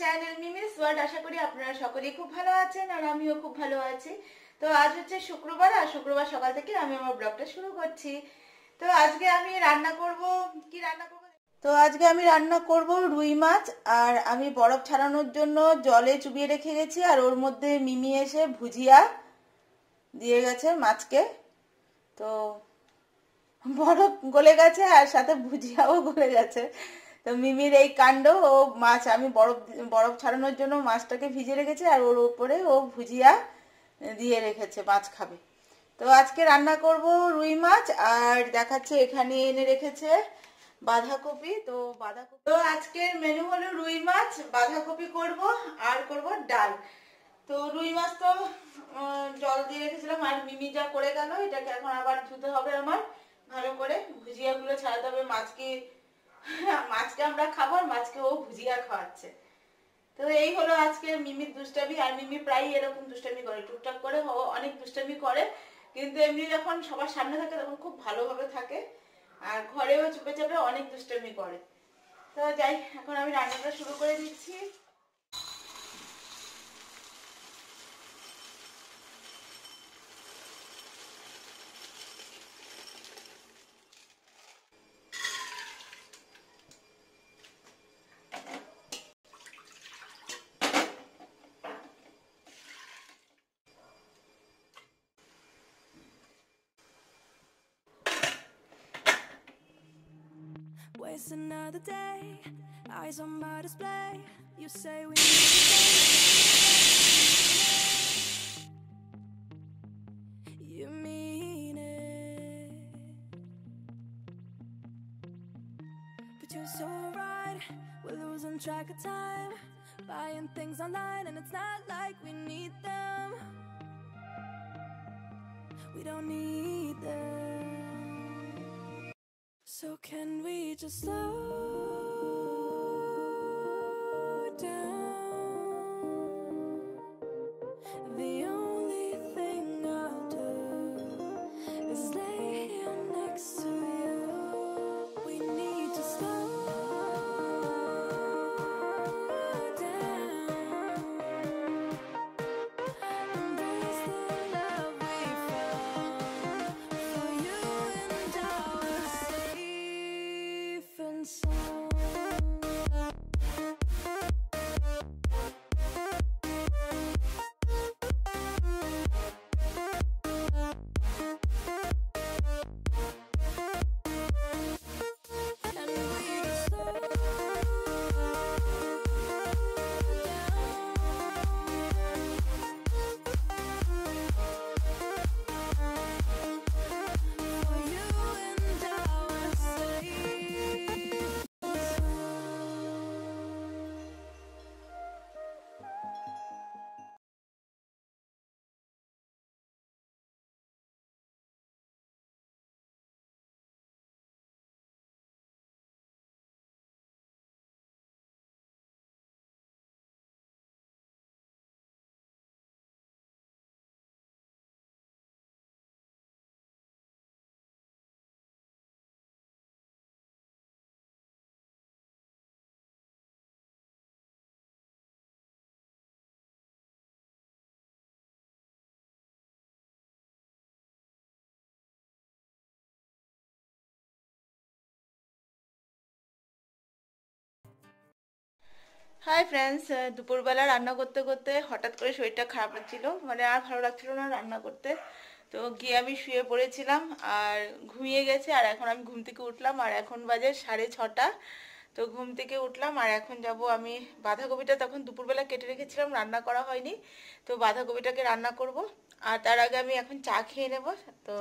Channel Mimi's world. আশা করি আপনারা সকলেই খুব ভালো আছেন আর আমিও খুব ভালো আছি। তো আজ হচ্ছে শুক্রবার, আর শুক্রবার সকাল থেকে আমি আমার ব্লগটা শুরু করছি। তো আজকে আমি রান্না করব, কি রান্না করব, তো আজকে আমি রান্না করব রুই মাছ। আর আমি বরফ ছাড়ানোর জন্য জলে চুবিয়ে রেখে গেছি, আর ওর মধ্যে মিমি এসে ভুজিয়া দিয়ে গেছে মাছকে। তো বরফ গলে গেছে আর সাথে ভুজিয়াও গলে গেছে। তো মিমির এই কাণ্ড, ও মাছ আমি বরফ বরফ ছাড়ানোর জন্য মাছটাকে ভিজে রেখেছে, আর ওর উপরে ও ভুজিয়া দিয়ে রেখেছে, মাছ খাবে। তো আজকে রান্না করব রুই মাছ, আর দেখাচ্ছে এখানে এনে রেখেছে বাঁধাকপি। তো আজকের মেনু হলো রুই মাছ, বাঁধাকপি করব, আর করব ডাল। তো রুই মাছ তো জল দিয়ে রেখেছিলাম, আর মিমি যা করে গেল, এটাকে এখন আবার ধুতে হবে আমার ভালো করে, ভুজিয়াগুলো ছাড়াতে হবে। মাছকে আমরা খাবো, আর মাছকে ও ভুজিয়া খাওয়াচ্ছে। তো এই হলো আজকে মিমির দুষ্টামি। আর মিমি প্রায় এরকম দুষ্টামি করে, টুকটাক করে ও অনেক দুষ্টামি করে, কিন্তু এমনি যখন সবার সামনে থাকে তখন খুব ভালোভাবে থাকে, আর ঘরেও চুপে চাপে অনেক দুষ্টামি করে। তো যাই, এখন আমি রান্নাটা শুরু করে দিচ্ছি। Waste another day, eyes on my display. You say we need to stay. You mean it, but you're so right. We're losing track of time, buying things online, and it's not like we need them. We don't need them. So can we just slow down? The only thing I'll do is lay here next to you. We need to slow down. Embrace the love we found. For you and I were safe and sound. And we just slow down. For you and I were safe and sound. Hi friends, দুপুরবেলা রান্না করতে করতে হঠাৎ করে শরীরটা খারাপ লাগছিল, মানে আর ভালো লাগছিল না রান্না করতে। তো গিয়ে আমি শুয়ে পড়েছিলাম আর ঘুমিয়ে গেছে। আর এখন আমি ঘুম থেকে উঠলাম, আর এখন বাজে 6:30। তো ঘুম থেকে উঠলাম, আর এখন যাব আমি বাঁধাকপিটা তখন দুপুরবেলা কেটে রেখেছিলাম, রান্না করা হয়নি। তো বাঁধাকপিটাকে রান্না করব। আর তার আগে আমি এখন চা খেয়ে নেব। তো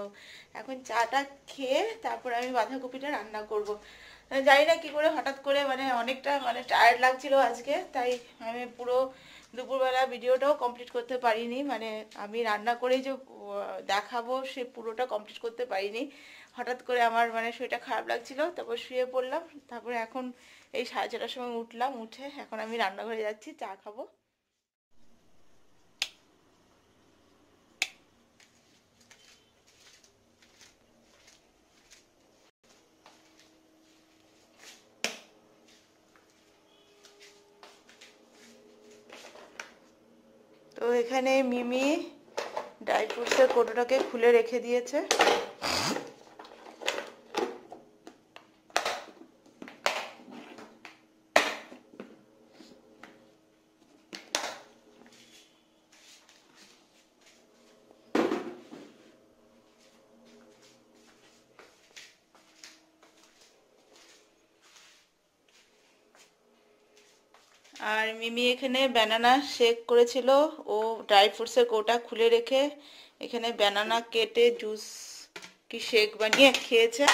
এখন চাটা খেয়ে তারপর আমি বাঁধাকপিটা রান্না করব। জানি না কি করে হঠাৎ করে, মানে অনেকটা টায়ার্ড লাগছিল আজকে, তাই আমি পুরো দুপুরবেলা ভিডিওটাও কমপ্লিট করতে পারিনি। মানে আমি রান্না করে যে দেখাবো সে পুরোটা কমপ্লিট করতে পারিনি। হঠাৎ করে আমার শরীরটা খারাপ লাগছিল, তারপর শুয়ে পড়লাম। তারপরে এখন এই 6:30টার সময় উঠলাম, উঠে এখন আমি রান্নাঘরে যাচ্ছি, চা খাবো। এখানে মিমি ড্রাই ফ্রুটসের কৌটোটাকে খুলে রেখে দিয়েছে। আর মিমি এখানে ব্যানানা শেক করেছিল, ও ড্রাই ফ্রুটসের কৌটা খুলে রেখে এখানে ব্যানানা কেটে জুস কি শেক বানিয়ে খেয়েছে।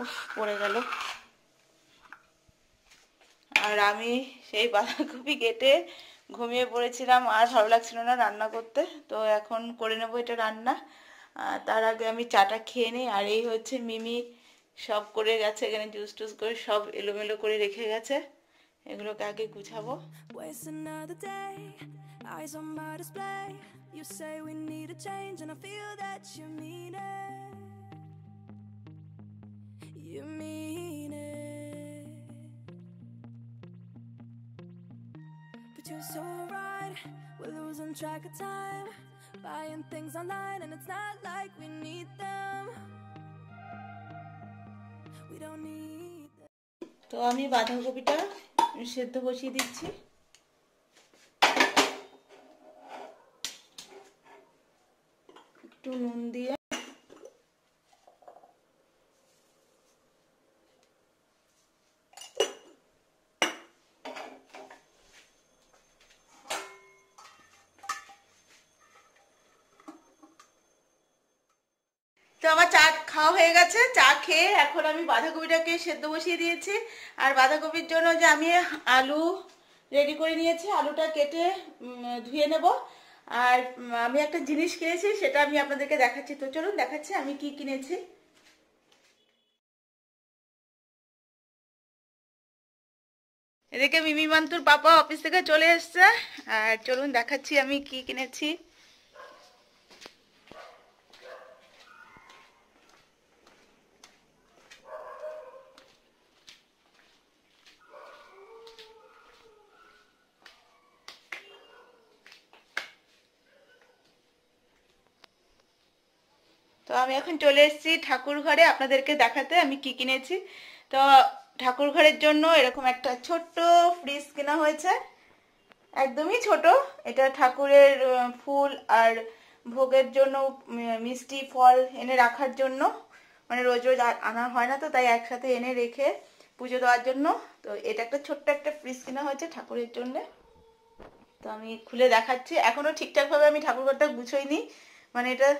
উফ, পড়ে গেল। আর আমি সেই বাঁধাকপি কেটে ঘুমিয়ে পড়েছিলাম, আর ভালো লাগছিল না রান্না করতে, তো এখন করে নেবো এটা রান্না। তার আগে আমি চাটা খেয়ে নিই। আর এই হচ্ছে মিমি সব করে গেছে, এখানে জুস টুস করে সব এলোমেলো করে রেখে গেছে, এগুলোকে আগে গুছাবো। Waste another day, eyes on my display. You say we need a change, and I feel that you mean it. You mean it. But you're so right, we're losing track of time, buying things online, and it's not like we need them. We don't need them. তো আমি বাঁধাকপিটা সেদ্ধ বসিয়ে দিচ্ছি। একটু নুন দিয়ে তো আমার চা খাওয়া হয়ে গেছে। চা খেয়ে এখন আমি বাঁধাকপিটাকে সেদ্ধ বসিয়ে দিয়েছি। আর বাঁধাকপির জন্য যে আমি আলু রেডি করে নিয়েছি, আলুটা কেটে ধুয়ে নেব। আর আমি একটা জিনিস কিনেছি, সেটা আমি আপনাদেরকে দেখাচ্ছি। তো চলুন দেখাচ্ছি আমি কি কিনেছি। এদিকে মিমি মান্তুর পাপা অফিস থেকে চলে এসছে, আর চলুন দেখাচ্ছি আমি কি কিনেছি। তো আমি এখন চলে এসেছি ঠাকুর ঘরে আপনাদেরকে দেখাতে আমি কি কিনেছি। তো ঠাকুর ঘরের জন্য এরকম একটা ছোট্ট ফ্রিজ কেনা হয়েছে, একদমই ছোট। এটা ঠাকুরের ফুল আর ভোগের জন্য, মিষ্টি ফল এনে রাখার জন্য, মানে রোজ রোজ আনা হয় না, তো তাই একসাথে এনে রেখে পুজো দেওয়ার জন্য। তো এটা একটা ছোট্ট একটা ফ্রিজ কেনা হয়েছে ঠাকুরের জন্য। তো আমি খুলে দেখাচ্ছি। এখনো ঠিকঠাকভাবে আমি ঠাকুরঘরটা গুছোইনি, মানে এটা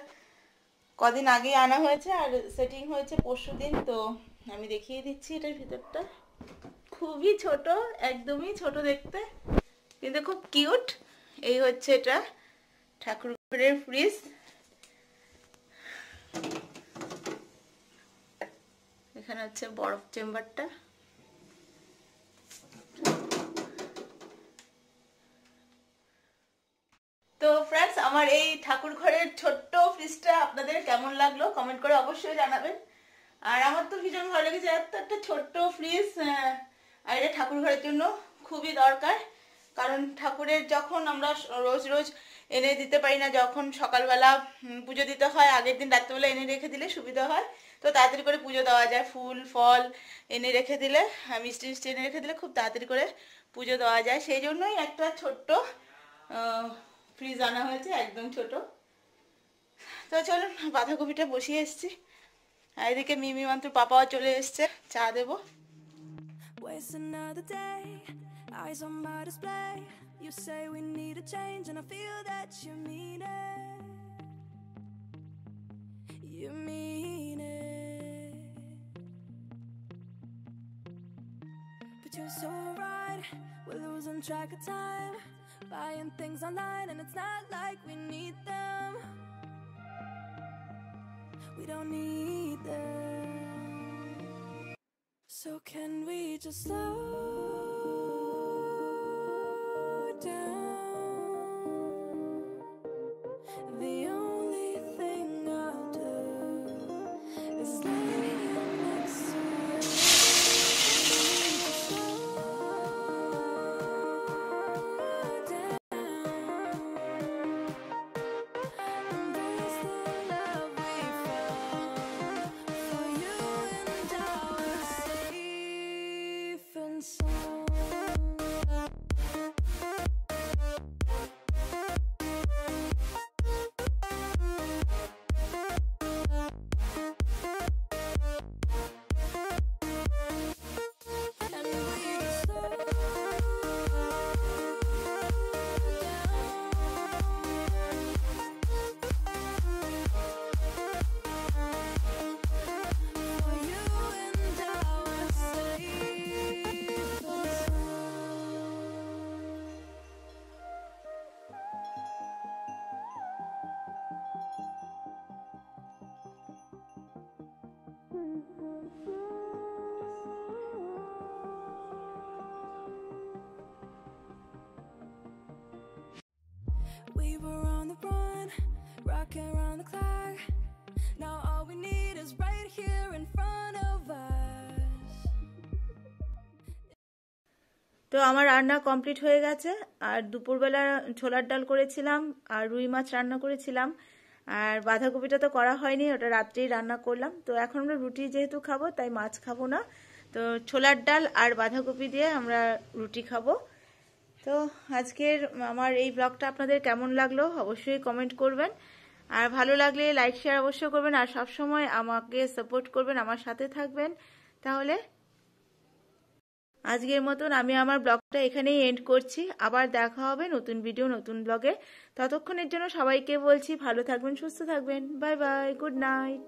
কদিন আগেই আনা হয়েছে আর সেটিং হয়েছে পরশুদিন। তো আমি দেখিয়ে দিচ্ছি এটার ভিতরটা। খুবই ছোট, একদমই ছোট দেখতে, কিন্তু খুব কিউট। এই হচ্ছে এটা ঠাকুর ঘরের ফ্রিজ। এখানে হচ্ছে বরফ চেম্বারটা। তো ফ্রেন্ডস, আমার এই ঠাকুর ঘরের ছোট্ট ফ্রিজটা আপনাদের কেমন লাগলো কমেন্ট করে অবশ্যই জানাবেন। আর আমার তো ভীষণ ভালো লেগেছে, এত একটা ছোট্ট ফ্রিজ। আর এটা ঠাকুর ঘরের জন্য খুবই দরকার, কারণ ঠাকুরের যখন আমরা রোজ রোজ এনে দিতে পারি না, যখন সকালবেলা পুজো দিতে হয়, আগের দিন রাত্রেবেলা এনে রেখে দিলে সুবিধা হয়, তো তাড়াতাড়ি করে পুজো দেওয়া যায়। ফুল ফল এনে রেখে দিলে, মিষ্টি মিষ্টি এনে রেখে দিলে খুব তাড়াতাড়ি করে পুজো দেওয়া যায়। সেই জন্যই একটা ছোট্ট ফ্রিজ আনা হয়েছে, একদম ছোট। তো চলুন বাঁধাকপিটা বসিয়ে এসছি। আর এদিকে মিমি মান্তুর পাপাও চলে এসছে, চা দেবো। Waste another day, eyes on my display. You say we need a change, and I feel that you mean it. You mean it. But you're so right, we're losing track of time, buying things online, and it's not like we need them. We don't need them. So can we just slow down? The only thing I'll do is lay next to you. Can we just slow down? rocking around the clock. Now all we need is right here in front of us. তো আমার রান্না complete হয়ে গেছে। আর দুপুরবেলা ছোলার ডাল করেছিলাম আর রুই মাছ রান্না করেছিলাম, আর বাঁধাকপিটা তো করা হয়নি, ওটা রাত্রেই রান্না করলাম। তো এখন আমরা রুটি যেহেতু খাবো তাই মাছ খাবো না, তো ছোলার ডাল আর বাঁধাকপি দিয়ে আমরা রুটি খাবো। তো আজকের আমার এই ব্লগটা আপনাদের কেমন লাগলো অবশ্যই কমেন্ট করবেন, আর ভালো লাগলে লাইক শেয়ার অবশ্যই করবেন, আর সবসময় আমাকে সাপোর্ট করবেন, আমার সাথে থাকবেন। তাহলে আজকের মতন আমি আমার ব্লগটা এখানেই এন্ড করছি। আবার দেখা হবে নতুন ভিডিও নতুন ব্লগে। ততক্ষণের জন্য সবাইকে বলছি ভালো থাকবেন, সুস্থ থাকবেন। Bye bye, good night.